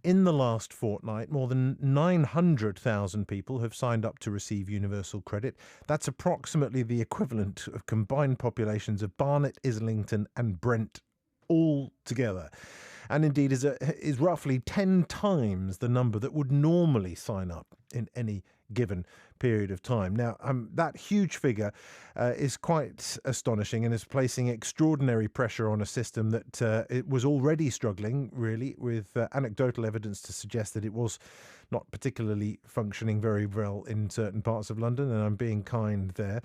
In the last fortnight, more than 900,000 people have signed up to receive universal credit. That's approximately the equivalent of combined populations of Barnet, Islington and Brent all together. And indeed is roughly 10 times the number that would normally sign up in any given period of time. Now, that huge figure is quite astonishing and is placing extraordinary pressure on a system that it was already struggling, really, with anecdotal evidence to suggest that it was not particularly functioning very well in certain parts of London, and I'm being kind there.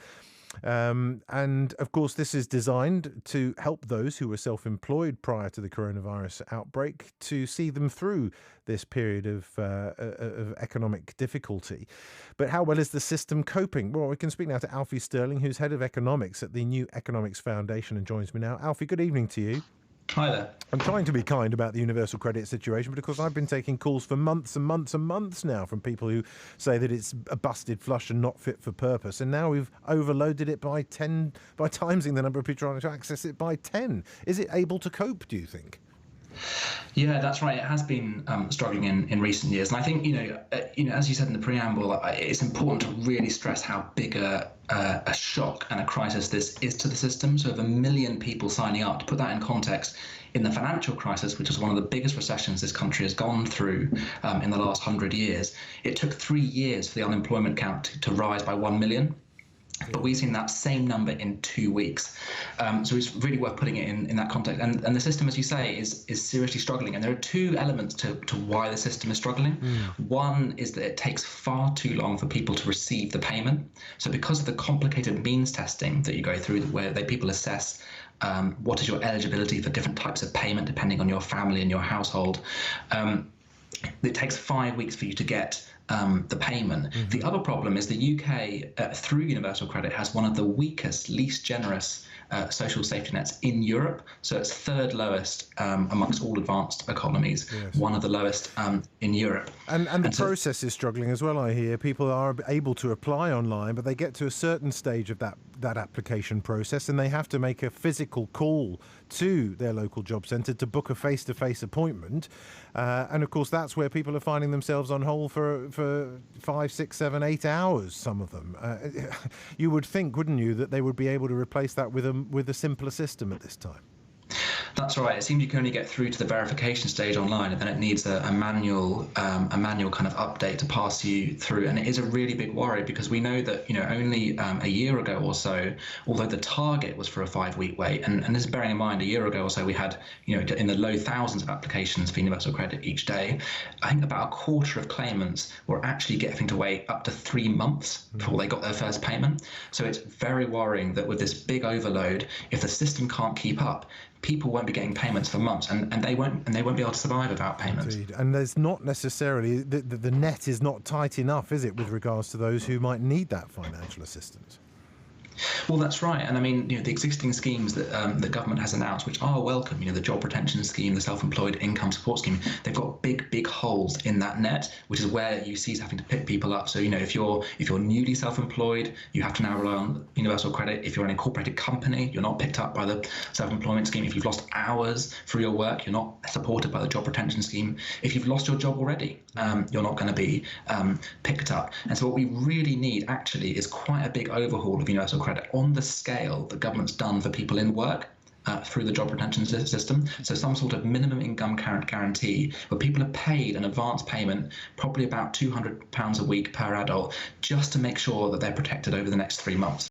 And of course, this is designed to help those who were self-employed prior to the coronavirus outbreak to see them through this period of economic difficulty. But how well is the system coping? Well, we can speak now to Alfie Stirling, who's head of economics at the New Economics Foundation and joins me now. Alfie, good evening to you. Hi there. I'm trying to be kind about the universal credit situation, but of course I've been taking calls for months and months and months now from people who say that it's a busted flush and not fit for purpose. And now we've overloaded it by timesing the number of people trying to access it by 10. Is it able to cope, do you think? Yeah, that's right. It has been struggling in recent years, and I think as you said in the preamble, it's important to really stress how big a shock and a crisis this is to the system. So, of 1 million people signing up, to put that in context, in the financial crisis, which was one of the biggest recessions this country has gone through in the last 100 years, it took 3 years for the unemployment count to rise by 1 million. But we've seen that same number in 2 weeks. So it's really worth putting it in that context. And the system, as you say, is seriously struggling. And there are two elements to why the system is struggling. One is that it takes far too long for people to receive the payment. So because of the complicated means testing that you go through, where people assess what is your eligibility for different types of payment depending on your family and your household, it takes 5 weeks for you to get the payment. The other problem is the UK, through Universal Credit, has one of the weakest, least generous social safety nets in Europe. So it's third lowest amongst all advanced economies, yes. One of the lowest in Europe. And the process is struggling as well, I hear. People are able to apply online, but they get to a certain stage of that application process and they have to make a physical call to their local job centre to book a face-to-face appointment. And of course, that's where people are finding themselves on hold for 5, 6, 7, 8 hours, some of them. You would think, wouldn't you, that they would be able to replace that with a simpler system at this time? That's right. It seems you can only get through to the verification stage online, and then it needs a manual kind of update to pass you through. And it is a really big worry because we know that only a year ago or so, although the target was for a 5-week wait, and this is bearing in mind a year ago or so we had in the low thousands of applications for universal credit each day. I think about a quarter of claimants were actually getting to wait up to 3 months before they got their first payment. So it's very worrying that with this big overload, if the system can't keep up, people won't be getting payments for months, and they won't be able to survive without payments. Indeed. And there's not necessarily the net is not tight enough, is it, with regards to those who might need that financial assistance? Well, that's right. And I mean, the existing schemes that the government has announced, which are welcome, the job retention scheme, the self-employed income support scheme, they've got big holes in that net, which is where UC is having to pick people up. So, if you're newly self-employed, you have to now rely on universal credit. If you're an incorporated company, you're not picked up by the self-employment scheme. If you've lost hours for your work, you're not supported by the job retention scheme. If you've lost your job already, you're not going to be picked up. And so what we really need actually is quite a big overhaul of universal credit on the scale the government's done for people in work through the job retention system. So some sort of minimum income guarantee where people are paid an advance payment, probably about £200 a week per adult, just to make sure that they're protected over the next 3 months.